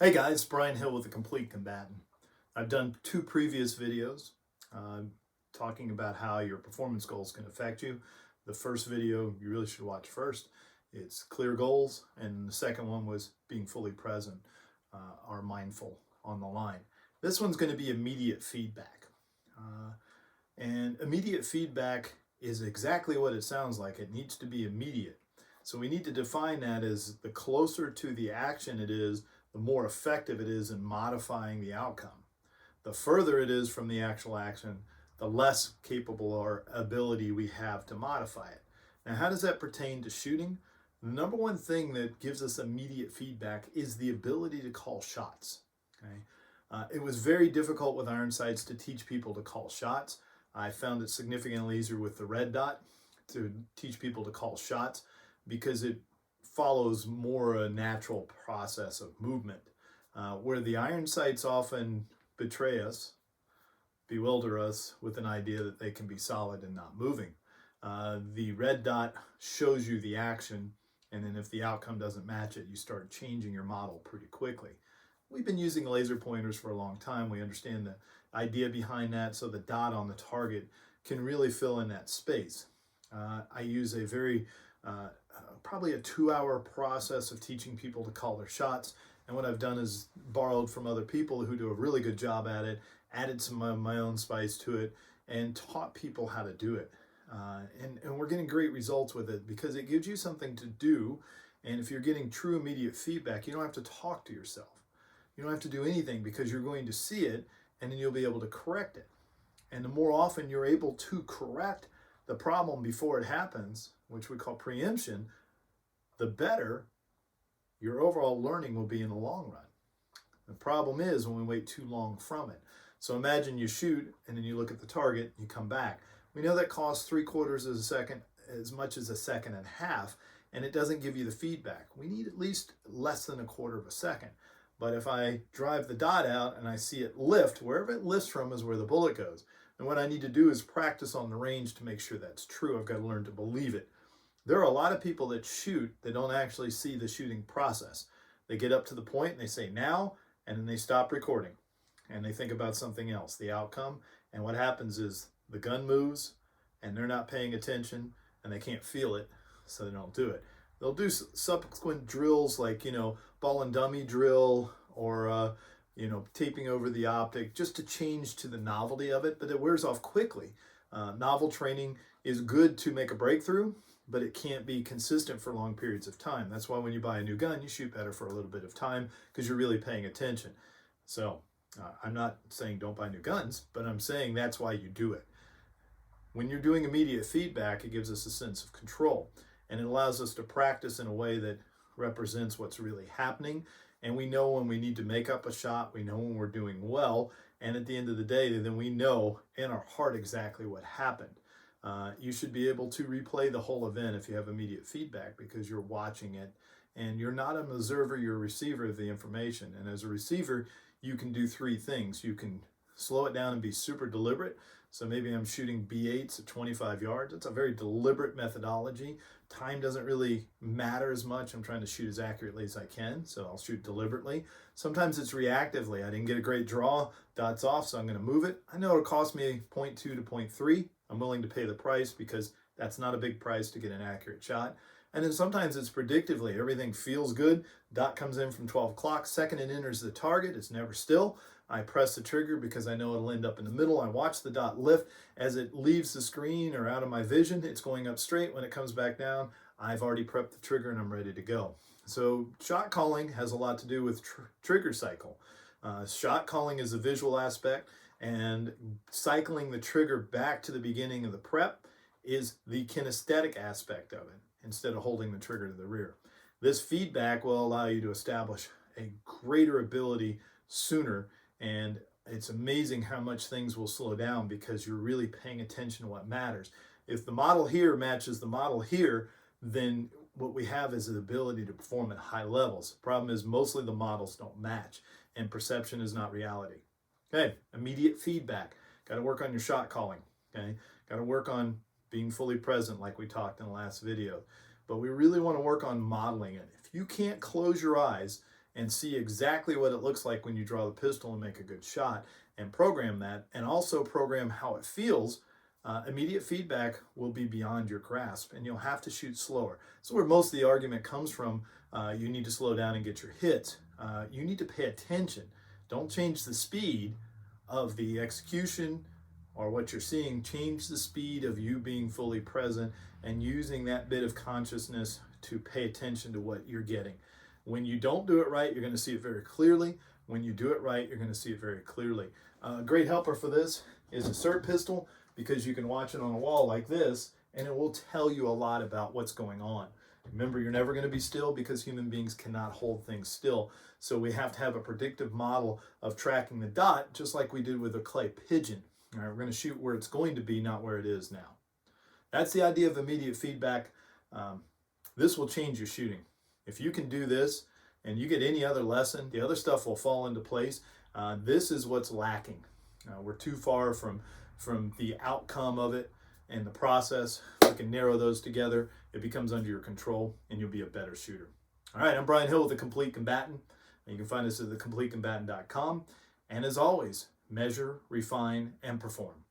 Hey guys, Brian Hill with The Complete Combatant. I've done two previous videos talking about how your performance goals can affect you. The first video you really should watch first. It's clear goals, and the second one was being fully present or mindful on the line. This one's going to be immediate feedback. And immediate feedback is exactly what it sounds like. It needs to be immediate. So we need to define that as the closer to the action it is, the more effective it is in modifying the outcome. The further it is from the actual action, the less capable or ability we have to modify it. Now, how does that pertain to shooting? The number one thing that gives us immediate feedback is the ability to call shots. Okay? It was very difficult with iron sights to teach people to call shots. I found it significantly easier with the red dot to teach people to call shots because it follows more a natural process of movement, where the iron sights often betray us, bewilder us with an idea that they can be solid and not moving. The red dot shows you the action, and then if the outcome doesn't match it, you start changing your model pretty quickly. We've been using laser pointers for a long time. We understand the idea behind that, so the dot on the target can really fill in that space. I use a very probably a 2-hour process of teaching people to call their shots. And what I've done is borrowed from other people who do a really good job at it, added some of my own spice to it, and taught people how to do it. And we're getting great results with it because it gives you something to do. And if you're getting true immediate feedback, you don't have to talk to yourself. You don't have to do anything because you're going to see it and then you'll be able to correct it. And the more often you're able to correct the problem before it happens, which we call preemption, the better your overall learning will be in the long run. The problem is when we wait too long from it. So imagine you shoot and then you look at the target, you come back. We know that costs 3/4 of a second, as much as a second and a half, and it doesn't give you the feedback. We need at least less than 1/4 of a second. But if I drive the dot out and I see it lift, wherever it lifts from is where the bullet goes. And what I need to do is practice on the range to make sure that's true. I've got to learn to believe it. There are a lot of people that shoot that don't actually see the shooting process. They get up to the point and they say now, and then they stop recording and they think about something else, the outcome. And what happens is the gun moves and they're not paying attention and they can't feel it, so they don't do it. They'll do subsequent drills like, ball and dummy drill or, taping over the optic just to change to the novelty of it, but it wears off quickly. Novel training is good to make a breakthrough, but it can't be consistent for long periods of time. That's why when you buy a new gun, you shoot better for a little bit of time because you're really paying attention. So I'm not saying don't buy new guns, but I'm saying that's why you do it. When you're doing immediate feedback, it gives us a sense of control, and it allows us to practice in a way that represents what's really happening. And we know when we need to make up a shot, we know when we're doing well, and at the end of the day, then we know in our heart exactly what happened. You should be able to replay the whole event if you have immediate feedback because you're watching it and you're not an observer, you're a receiver of the information. And as a receiver, you can do 3 things. You can slow it down and be super deliberate. So maybe I'm shooting B8s at 25 yards. It's a very deliberate methodology. Time doesn't really matter as much. I'm trying to shoot as accurately as I can, so I'll shoot deliberately. Sometimes it's reactively. I didn't get a great draw, dot's off, so I'm going to move it. I know it'll cost me 0.2 to 0.3. I'm willing to pay the price because that's not a big price to get an accurate shot. And then sometimes it's predictively. Everything feels good. Dot comes in from 12 o'clock. Second it enters the target. It's never still. I press the trigger because I know it'll end up in the middle. I watch the dot lift. As it leaves the screen or out of my vision, it's going up straight. When it comes back down, I've already prepped the trigger and I'm ready to go. So shot calling has a lot to do with trigger cycle. Shot calling is a visual aspect, and cycling the trigger back to the beginning of the prep is the kinesthetic aspect of it, instead of holding the trigger to the rear. This feedback will allow you to establish a greater ability sooner, and it's amazing how much things will slow down because you're really paying attention to what matters. If the model here matches the model here, then what we have is the ability to perform at high levels. The problem is mostly the models don't match, and perception is not reality. Okay, immediate feedback. Got to work on your shot calling. Okay, got to work on being fully present like we talked in the last video. But we really want to work on modeling it. If you can't close your eyes and see exactly what it looks like when you draw the pistol and make a good shot, and program that, and also program how it feels, immediate feedback will be beyond your grasp, and you'll have to shoot slower. So where most of the argument comes from, you need to slow down and get your hits. You need to pay attention. Don't change the speed of the execution or what you're seeing. Change the speed of you being fully present and using that bit of consciousness to pay attention to what you're getting. When you don't do it right, you're going to see it very clearly. When you do it right, you're going to see it very clearly. A great helper for this is a SIRT pistol, because you can watch it on a wall like this and it will tell you a lot about what's going on. Remember, you're never going to be still because human beings cannot hold things still. So we have to have a predictive model of tracking the dot, just like we did with a clay pigeon. All right, we're going to shoot where it's going to be, not where it is now. That's the idea of immediate feedback. This will change your shooting. If you can do this and you get any other lesson, the other stuff will fall into place. This is what's lacking. We're too far from the outcome of it and the process. We can narrow those together. It becomes under your control and you'll be a better shooter. All right, I'm Brian Hill with The Complete Combatant. You can find us at thecompletecombatant.com. And as always, measure, refine, and perform.